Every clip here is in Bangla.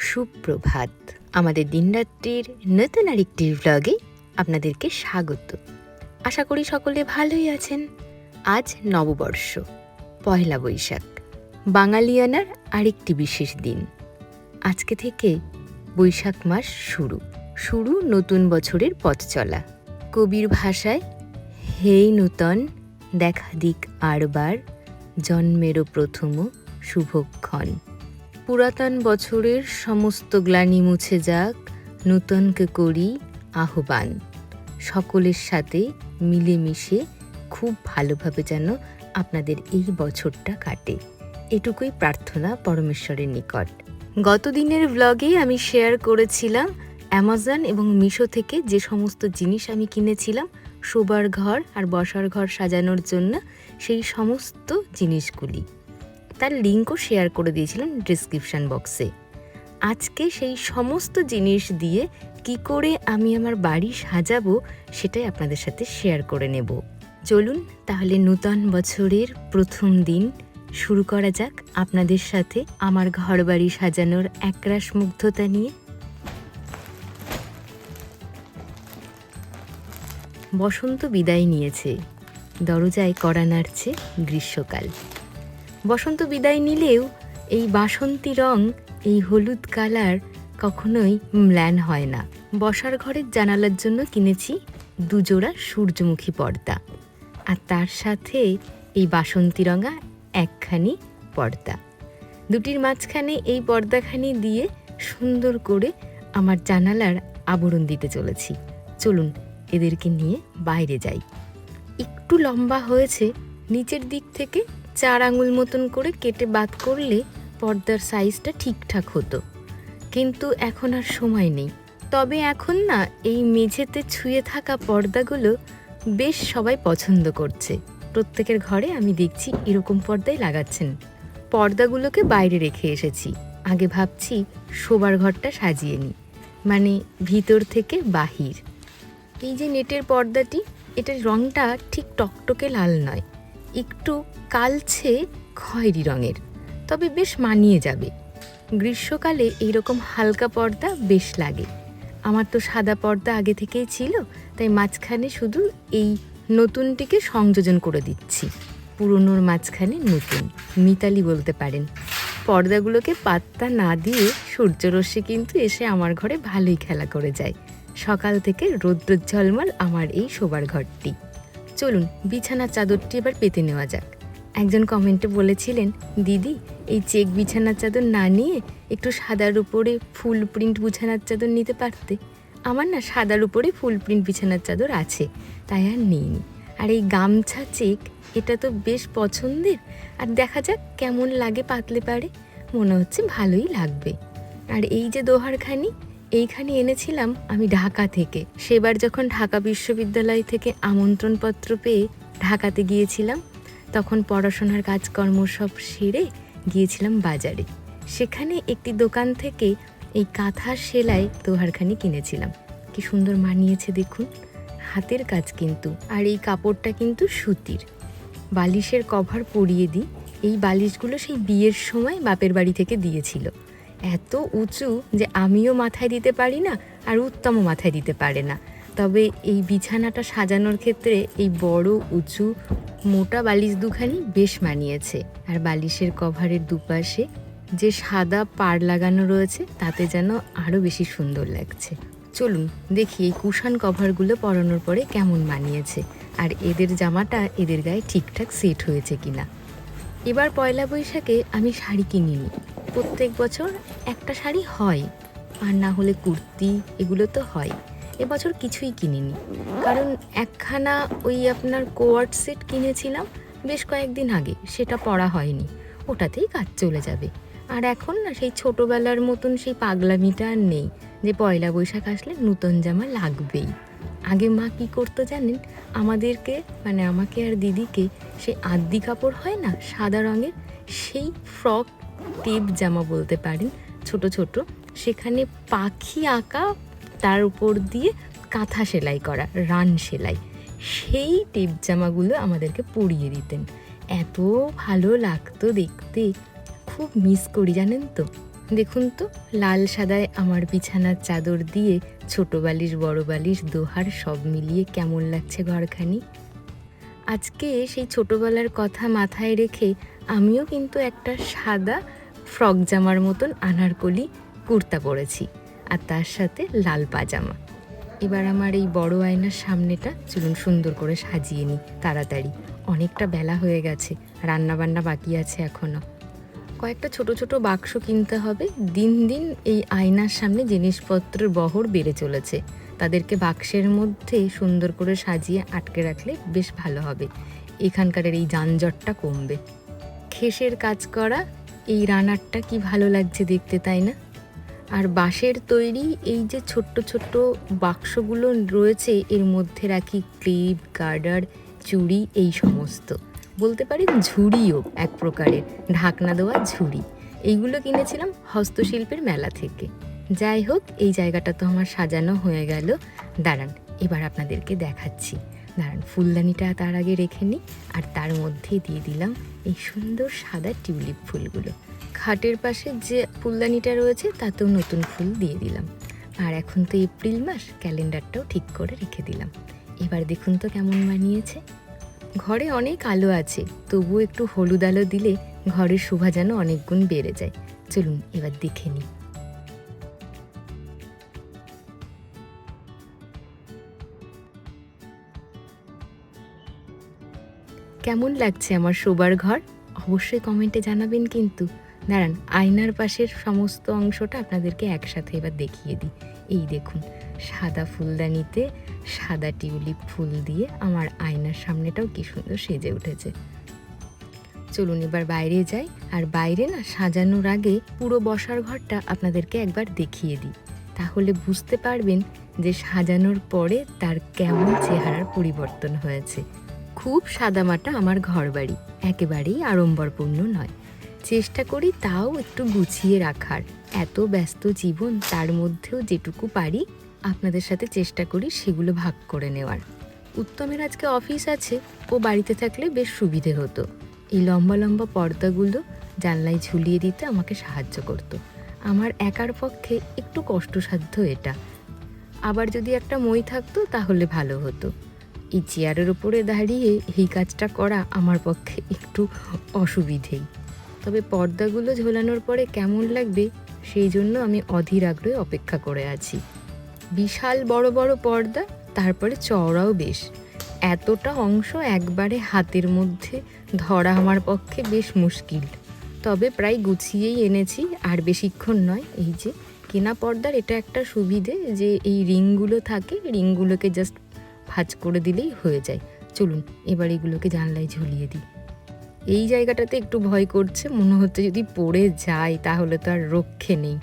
সুপ্রভাত। আমাদের দিনরাত্রির নতুন আরেকটি ব্লগে আপনাদেরকে স্বাগত। আশা করি সকলে ভালোই আছেন। আজ নববর্ষ, পয়লা বৈশাখ, বাঙালিয়ানার আরেকটি বিশেষ দিন। আজকে থেকে বৈশাখ মাস শুরু নতুন বছরের পথ চলা। কবির ভাষায়, হেই নূতন দেখা দিক আরবার, জন্মেরও প্রথম শুভক্ষণ। পুরাতন বছরের সমস্ত গ্লানি মুছে যাক, নূতনকে করি আহ্বান। সকলের সাথে মিলেমিশে খুব ভালোভাবে যেন আপনাদের এই বছরটা কাটে, এটুকুই প্রার্থনা পরমেশ্বরের নিকট। গতদিনের ব্লগে আমি শেয়ার করেছিলাম অ্যামাজন এবং মিশো থেকে যে সমস্ত জিনিস আমি কিনেছিলাম শোবার ঘর আর বসার ঘর সাজানোর জন্য, সেই সমস্ত জিনিসগুলি তার লিঙ্কও শেয়ার করে দিয়েছিলাম ডেসক্রিপশন বক্সে। আজকে সেই সমস্ত জিনিস দিয়ে কি করে আমি আমার বাড়ি সাজাবো সেটাই আপনাদের সাথে শেয়ার করে নেব। চলুন তাহলে নূতন বছরের প্রথম দিন শুরু করা যাক আপনাদের সাথে আমার ঘর বাড়ি সাজানোর একরাশ মুগ্ধতা নিয়ে। বসন্ত বিদায় নিয়েছে, দরজায় কড়া নাড়ছে গ্রীষ্মকাল। বসন্ত বিদায় নিলেও এই বাসন্তী রং, এই হলুদ কালার কখনোই ম্লান হয় না। বসার ঘরের জানালার জন্য কিনেছি দুজোড়া সূর্যমুখী পর্দা, আর তার সাথে এই বাসন্তী রঙা একখানি পর্দা। দুটির মাঝখানে এই পর্দাখানি দিয়ে সুন্দর করে আমার জানালার আবরণ দিতে চলেছি। চলুন এদেরকে নিয়ে বাইরে যাই। একটু লম্বা হয়েছে, নিচের দিক থেকে 4 আঙুল মতন করে কেটে বাদ করলে পর্দার সাইজটা ঠিকঠাক হতো, কিন্তু এখন আর সময় নেই। তবে এখন না এই মেঝেতে ছুঁয়ে থাকা পর্দাগুলো বেশ সবাই পছন্দ করছে। প্রত্যেকের ঘরে আমি দেখছি এরকম পর্দাই লাগাচ্ছেন। পর্দাগুলোকে বাইরে রেখে এসেছি। আগে ভাবছি শোবার ঘরটা সাজিয়ে নিই, মানে ভিতর থেকে বাহির। এই যে নেটের পর্দাটি, এটার রঙটা ঠিক টকটকে লাল নয়, একটু কালছে খয়েরি রঙের, তবে বেশ মানিয়ে যাবে। গ্রীষ্মকালে এইরকম হালকা পর্দা বেশ লাগে। আমার তো সাদা পর্দা আগে থেকেই ছিল, তাই মাঝখানে শুধু এই নতুনটিকে সংযোজন করে দিচ্ছি। পুরনোর মাঝখানে নতুন, মিতালি বলতে পারেন। পর্দাগুলোকে পাত্তা না দিয়ে সূর্যরশ্মি কিন্তু এসে আমার ঘরে ভালোই খেলা করে যায়। সকাল থেকে রৌদ্রোজ্জ্বলমল আমার এই শোবার ঘরটি। চলুন বিছানার চাদরটি এবার পেতে নেওয়া যাক। একজন কমেন্টে বলেছিলেন, দিদি এই চেক বিছানার চাদর না নিয়ে একটু সাদার উপরে ফুল প্রিন্ট বিছানার চাদর নিতে পারতে। আমার না সাদার উপরে ফুল প্রিন্ট বিছানার চাদর আছে, তাই আর নিইনি। আর এই গামছা চেক, এটা তো বেশ পছন্দের, আর দেখা যাক কেমন লাগে পাতলে পারে, মনে হচ্ছে ভালোই লাগবে। আর এই যে দোহারখানি, এইখানে এনেছিলাম আমি ঢাকা থেকে। সেবার যখন ঢাকা বিশ্ববিদ্যালয় থেকে আমন্ত্রণপত্র পেয়ে ঢাকাতে গিয়েছিলাম, তখন পড়াশোনার কাজকর্ম সব সেরে গিয়েছিলাম বাজারে। সেখানে একটি দোকান থেকে এই কাঁথা সেলাই দোহারখানি কিনেছিলাম। কি সুন্দর মানিয়েছে দেখুন, হাতের কাজ কিন্তু। আর এই কাপড়টা কিন্তু সুতির। বালিশের কভার পরিয়ে দিই। এই বালিশগুলো সেই বিয়ের সময় বাপের বাড়ি থেকে দিয়েছিল। এত উঁচু যে আমিও মাথায় দিতে পারি না, আর উত্তমও মাথায় দিতে পারে না। তবে এই বিছানাটা সাজানোর ক্ষেত্রে এই বড় উঁচু মোটা বালিশ দুখানি বেশ মানিয়েছে। আর বালিশের কভারের দুপাশে যে সাদা পাড় লাগানো রয়েছে, তাতে যেন আরও বেশি সুন্দর লাগছে। চলুন দেখি এই কুশন কভারগুলো পরানোর পরে কেমন মানিয়েছে, আর এদের জামাটা এদের গায়ে ঠিকঠাক সেট হয়েছে কিনা। এবার পয়লা বৈশাখে আমি শাড়ি কিনিনি। প্রত্যেক বছর একটা শাড়ি হয়, আর না হলে কুর্তি, এগুলো তো হয়। এবছর কিছুই কিনিনি, কারণ একখানা ওই আপনার কোয়ার্ড সেট কিনেছিলাম বেশ কয়েকদিন আগে, সেটা পরা হয়নি, ওটাতেই কাজ চলে যাবে। আর এখন না সেই ছোটোবেলার মতন সেই পাগলামিটা আর নেই যে পয়লা বৈশাখ আসলে নূতন জামা লাগবেই। আগে মা কি করতো জানেন, আমাদেরকে মানে আমাকে আর দিদিকে সেই আদ্যি কাপড় হয় না সাদা রঙের, সেই ফ্রক টেপ জামা বলতে পারেন, ছোট ছোট, সেখানে পাখি আঁকা, তার উপর দিয়ে কাঁথা সেলাই করা, রান সেলাই, সেই টেপ জামাগুলো আমাদেরকে পরিয়ে দিতেন। এত ভালো লাগতো দেখতে, খুব মিস করি জানেন তো। দেখুন তো, লাল সাদায় আমার বিছানার চাদর দিয়ে ছোট বালিশ বড় বালিশ দোহার সব মিলিয়ে কেমন লাগছে ঘরখানি। আজকে সেই ছোটবেলার কথা মাথায় রেখে আমিও কিন্তু একটা সাদা ফ্রক জামার মতন আনারকলি কুর্তা পরেছি, আর তার সাথে লাল পাজামা। এবার আমার এই বড় আয়নার সামনেটা চলুন সুন্দর করে সাজিয়ে নিই তাড়াতাড়ি, অনেকটা বেলা হয়ে গেছে, রান্নাবান্না বাকি আছে এখনও। কয়েকটা ছোট ছোট বাক্স কিনতে হবে। দিন দিন এই আয়নার সামনে জিনিসপত্রের বহর বেড়ে চলেছে, তাদেরকে বাক্সের মধ্যে সুন্দর করে সাজিয়ে আটকে রাখলে বেশ ভালো হবে, এখানকার এই যানজটটা কমবে। খেসের কাজ করা এই রানারটা কি ভালো লাগছে দেখতে, তাই না? আর বাঁশের তৈরি এই যে ছোট্ট ছোট্ট বাক্সগুলো রয়েছে, এর মধ্যে রাখি ক্লিপ, গার্ডার, চুড়ি, এই সমস্ত, বলতে পারি ঝুড়িও এক প্রকারের, ঢাকনা দেওয়া ঝুড়ি। এইগুলো কিনেছিলাম হস্তশিল্পের মেলা থেকে। যাই হোক, এই জায়গাটা তো আমার সাজানো হয়ে গেল। দাঁড়ান, এবার আপনাদেরকে দেখাচ্ছি। দাঁড়ান, ফুলদানিটা তার আগে রেখে নিই, আর তার মধ্যে দিয়ে দিলাম এই সুন্দর সাদা টিউলিপ ফুলগুলো। খাটের পাশে যে ফুলদানিটা রয়েছে তাতেও নতুন ফুল দিয়ে দিলাম। আর এখন তো এপ্রিল মাস, ক্যালেন্ডারটাও ঠিক করে রেখে দিলাম। এবার দেখুন তো কেমন বানিয়েছে। ঘরে অনেক আলো আছে, তবুও একটু হলুদ আলো দিলে ঘরের শোভা যেন অনেক গুণ বেড়ে যায়। চলুন এবার দেখে নিই। কেমন লাগছে আমার শোবার ঘর? অবশ্যই কমেন্টে জানাবেন কিন্তু। দাঁড়ান, আয়নার পাশের সমস্ত অংশটা আপনাদেরকে একসাথে এবার দেখিয়ে দিই। এই দেখুন, সাদা ফুলদানিতে সাদা টিউলিপ ফুল দিয়ে আমার আয়নার সামনেটাও কি সুন্দর সেজে উঠেছে। চলুন এবার বাইরে যাই, আর বাইরে না সাজানোর আগে পুরো বসার ঘরটা আপনাদেরকে একবার দেখিয়ে দিই, তাহলে বুঝতে পারবেন যে সাজানোর পরে তার কেমন চেহারার পরিবর্তন হয়েছে। খুব সাদামাটা আমার ঘরবাড়ি, একেবারেই আড়ম্বরপূর্ণ নয়। চেষ্টা করি তাও একটু গুছিয়ে রাখার। এত ব্যস্ত জীবন, তার মধ্যেও যেটুকু পারি আপনাদের সাথে চেষ্টা করি সেগুলো ভাগ করে নেওয়ার। উত্তমের আজকে অফিস আছে, ও বাড়িতে থাকলে বেশ সুবিধে হতো। এই লম্বা লম্বা পর্দাগুলো জানলায় ঝুলিয়ে দিতে আমাকে সাহায্য করতো। আমার একার পক্ষে একটু কষ্টসাধ্য এটা। আবার যদি একটা মই থাকতো তাহলে ভালো হতো। এই চেয়ারের উপরে দাঁড়িয়ে এই কাজটা করা আমার পক্ষে একটু অসুবিধেই। তবে পর্দাগুলো ঝোলানোর পরে কেমন লাগবে সেই জন্য আমি অধীর আগ্রহে অপেক্ষা করে আছি। বিশাল বড় বড় পর্দা, তারপরে চওড়াও বেশ। এতটা অংশ একবারে হাতের মধ্যে ধরা আমার পক্ষে বেশ মুশকিল, তবে প্রায় গুছিয়েই এনেছি, আর বেশিক্ষণ নয়। এই যে কেনা পর্দার এটা একটা সুবিধে যে এই রিংগুলো থাকে, রিংগুলোকে জাস্ট ভাঁজ করে দিলেই হয়ে যায়। চলুন এবার এগুলোকে জানলায় ঝুলিয়ে দিই। এই জায়গাটাতে একটু ভয় করছে, মনে হচ্ছে যদি পড়ে যায় তাহলে তো আর রক্ষে নেই।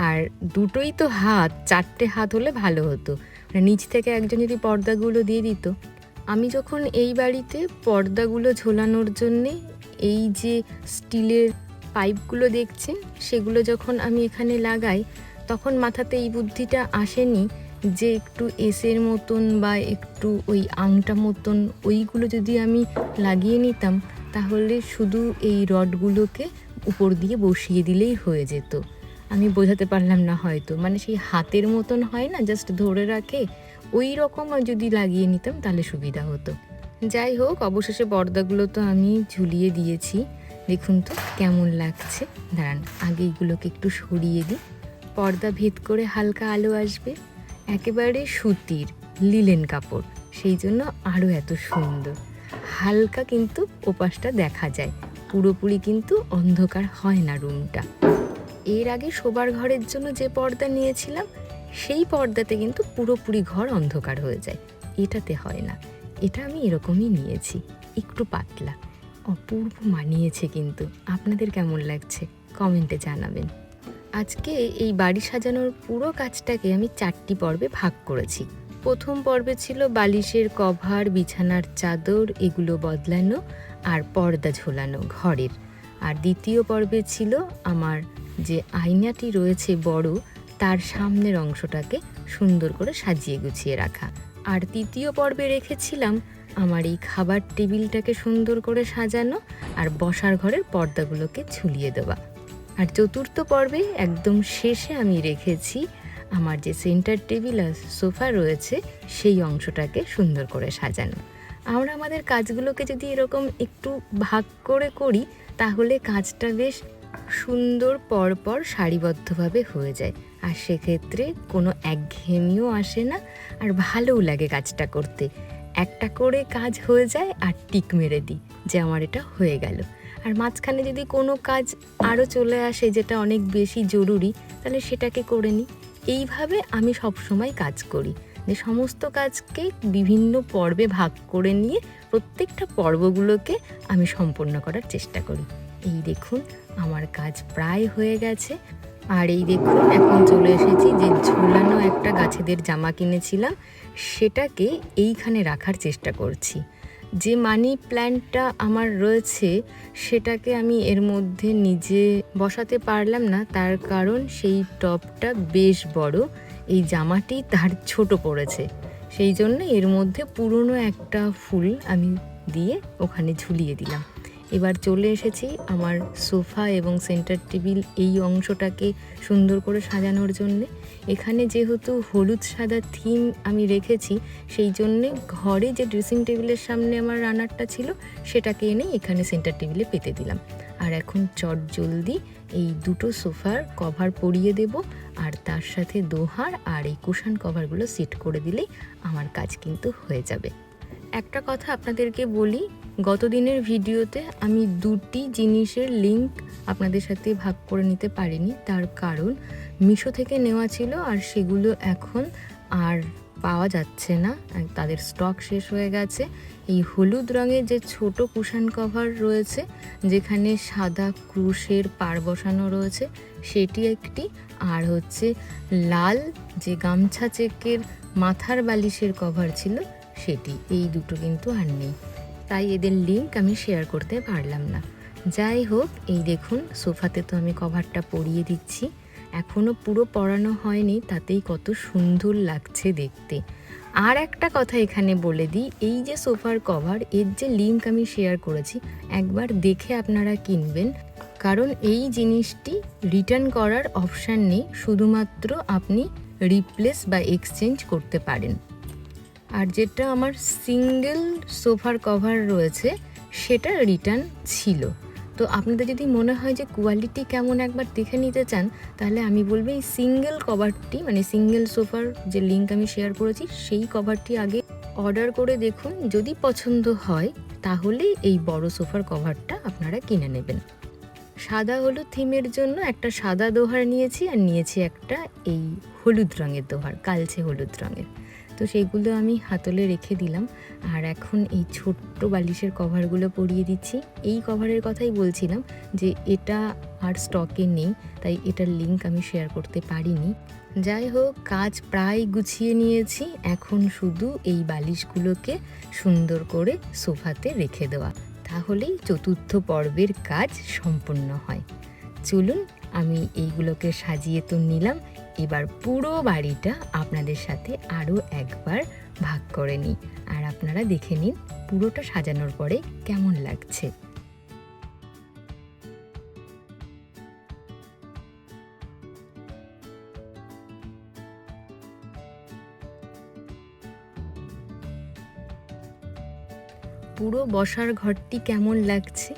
আর দুটোই তো হাত, 4টে হাত হলে ভালো হতো, মানে নিচ থেকে একজন যদি পর্দাগুলো দিয়ে দিত। আমি যখন এই বাড়িতে পর্দাগুলো ঝোলানোর জন্যে এই যে স্টিলের পাইপগুলো দেখছেন সেগুলো যখন আমি এখানে লাগাই, তখন মাথাতে এই বুদ্ধিটা আসেনি যে একটু এসের মতন বা একটু ওই আংটা মতন ওইগুলো যদি আমি লাগিয়ে নিতাম তাহলে শুধু এই রডগুলোকে উপর দিয়ে বসিয়ে দিলেই হয়ে যেত। আমি বোঝাতে পারলাম না হয়তো, মানে সেই হাতের মতন হয় না, জাস্ট ধরে রাখে, ওই রকম যদি লাগিয়ে নিতাম তাহলে সুবিধা হতো। যাই হোক, অবশেষে পর্দাগুলো তো আমি ঝুলিয়ে দিয়েছি। দেখুন তো কেমন লাগছে। দাঁড়ান, আগে এইগুলোকে একটু সরিয়ে দিই, পর্দা ভেদ করে হালকা আলো আসবে। একেবারে সুতির লিলেন কাপড়, সেই জন্য আরও এত সুন্দর। হালকা কিন্তু ওপাশটা দেখা যায়, পুরোপুরি কিন্তু অন্ধকার হয় না রুমটা। এর আগে শোবার ঘরের জন্য যে পর্দা নিয়েছিলাম সেই পর্দাতে কিন্তু পুরোপুরি ঘর অন্ধকার হয়ে যায়, এটাতে হয় না। এটা আমি এরকমই নিয়েছি, একটু পাতলা, অপূর্ব মানিয়েছে। কিন্তু আপনাদের কেমন লাগছে কমেন্টে জানাবেন। আজকে এই বাড়ি সাজানোর পুরো কাজটাকে আমি 4টি পর্বে ভাগ করেছি। প্রথম পর্বে ছিল বালিশের কভার, বিছানার চাদর এগুলো বদলানো আর পর্দা ঝোলানো ঘরের। আর দ্বিতীয় পর্বে ছিল আমার যে আয়নাটি রয়েছে বড়, তার সামনের অংশটাকে সুন্দর করে সাজিয়ে গুছিয়ে রাখা। আর তৃতীয় পর্বে রেখেছিলাম আমার এই খাবার টেবিলটাকে সুন্দর করে সাজানো আর বসার ঘরের পর্দাগুলোকে ঝুলিয়ে দেওয়া। আর চতুর্থ পর্বে একদম শেষে আমি রেখেছি আমার যে সেন্টার টেবিল আর সোফা রয়েছে সেই অংশটাকে সুন্দর করে সাজানো। আমরা আমাদের কাজগুলোকে যদি এরকম একটু ভাগ করে করি তাহলে কাজটা বেশ সুন্দর পরপর সারিবদ্ধভাবে হয়ে যায়, আর সেক্ষেত্রে কোনো একঘেয়েমিও আসে না, আর ভালোও লাগে কাজটা করতে। একটা করে কাজ হয়ে যায় আর টিক মেরে দিই যে আমার এটা হয়ে গেল। আর মাঝখানে যদি কোনো কাজ আরও চলে আসে যেটা অনেক বেশি জরুরি, তাহলে সেটাকে করে নিই। এইভাবে আমি সবসময় কাজ করি, যে সমস্ত কাজকে বিভিন্ন পর্বে ভাগ করে নিয়ে প্রত্যেকটা পর্বগুলোকে আমি সম্পূর্ণ করার চেষ্টা করি। এই দেখুন আমার কাজ প্রায় হয়ে গেছে। আর এই দেখুন এখন চলে এসেছি যে ঝোলানো একটা গাছেদের জামা কিনেছিলাম সেটাকে এইখানে রাখার চেষ্টা করছি। যে মানি প্ল্যান্টটা আমার রয়েছে সেটাকে আমি এর মধ্যে নিজে বসাতে পারলাম না, তার কারণ সেই টবটা বেশ বড়, এই জামাটি তার ছোট পড়েছে, সেই জন্য এর মধ্যে পুরনো একটা ফুল আমি দিয়ে ওখানে ঝুলিয়ে দিলাম। এবার চলে এসেছি আমার সোফা এবং সেন্টার টেবিল এই অংশটাকে সুন্দর করে সাজানোর জন্যে। এখানে যেহেতু হলুদ সাদা থিম আমি রেখেছি, সেই জন্যে ঘরে যে ড্রেসিং টেবিলের সামনে আমার রানারটা ছিল সেটাকে এনে এখানে সেন্টার টেবিলে পেতে দিলাম। আর এখন চট জলদি এই দুটো সোফার কভার পরিয়ে দেব, আর তার সাথে দোহার আর এই কুশন কভারগুলো সেট করে দিলেই আমার কাজ কিন্তু হয়ে যাবে। একটা কথা আপনাদেরকে বলি, গত দিনের ভিডিওতে আমি দুটি জিনিসের লিংক আপনাদের সাথে ভাগ করে নিতে পারিনি, তার কারণ মিশো থেকে নেওয়া ছিল আর সেগুলো এখন আর পাওয়া যাচ্ছে না, তাদের স্টক শেষ হয়ে গেছে। এই হলুদ রঙের যে ছোট কুশন কভার রয়েছে যেখানে সাদা ক্রুশের পার বসানো রয়েছে সেটি একটি, আর হচ্ছে লাল যে গামছা চেকের মাথার বালিশের কভার ছিল সেটি, এই দুটো কিন্তু আর নেই, তাই এদের লিংক আমি শেয়ার করতে পারলাম না। যাই হোক, এই দেখুন সোফাতে তো আমি কভারটা পরিয়ে দিচ্ছি, এখনও পুরো পরানো হয়নি, তাতেই কত সুন্দর লাগছে দেখতে। আর একটা কথা এখানে বলে দিই, এই যে সোফার কভার এর যে লিংক আমি শেয়ার করেছি একবার দেখে আপনারা কিনবেন, কারণ এই জিনিসটি রিটার্ন করার অপশান নেই, শুধুমাত্র আপনি রিপ্লেস বা এক্সচেঞ্জ করতে পারেন। আর যেটা আমার সিঙ্গেল সোফার কভার রয়েছে সেটা রিটার্ন ছিল। তো আপনাদের যদি মনে হয় যে কোয়ালিটি কেমন একবার দেখে নিতে চান, তাহলে আমি বলবো এই সিঙ্গেল কভারটি মানে সিঙ্গেল সোফার যে লিংক আমি শেয়ার করেছি সেই কভারটি আগে অর্ডার করে দেখুন, যদি পছন্দ হয় তাহলে এই বড় সোফার কভারটা আপনারা কিনে নেবেন। সাদা হলুদ থিমের জন্য একটা সাদা দোহার নিয়েছি, আর নিয়েছি একটা এই হলুদ রঙের দোহার, কালচে হলুদ রঙের। তো সেইগুলো আমি হাতলে রেখে দিলাম। আর এখন এই ছোট্ট বালিশের কভারগুলো পরিয়ে দিচ্ছি। এই কভারের কথাই বলছিলাম যে এটা আর স্টকে নেই, তাই এটার লিংক আমি শেয়ার করতে পারিনি। যাই হোক, কাজ প্রায় গুছিয়ে নিয়েছি, এখন শুধু এই বালিশগুলোকে সুন্দর করে সোফাতে রেখে দেওয়া, তাহলেই চতুর্থ পর্বের কাজ সম্পূর্ণ হয়। চলুন আমি এইগুলোকে সাজিয়ে তো নিলাম, এবার পুরো বাড়িটা আপনাদের সাথে আরও একবার ভাগ করে নিই, আর আপনারা দেখে নিন পুরোটা সাজানোর পরে কেমন লাগছে। পুরো বসার ঘরটি কেমন লাগছে,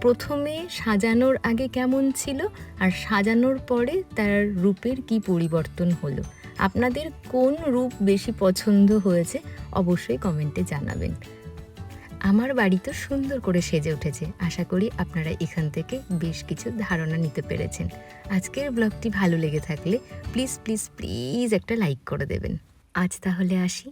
প্রথমে সাজানোর আগে কেমন ছিল আর সাজানোর পরে তার রূপের কি পরিবর্তন হলো, আপনাদের কোন রূপ বেশি পছন্দ হয়েছে অবশ্যই কমেন্টে জানাবেন। আমার বাড়ি তো সুন্দর করে সেজে উঠেছে, আশা করি আপনারা এখান থেকে বেশ কিছু ধারণা নিতে পেরেছেন। আজকের ব্লগটি ভালো লেগে থাকলে প্লিজ প্লিজ প্লিজ একটা লাইক করে দেবেন। আজ তাহলে আসি।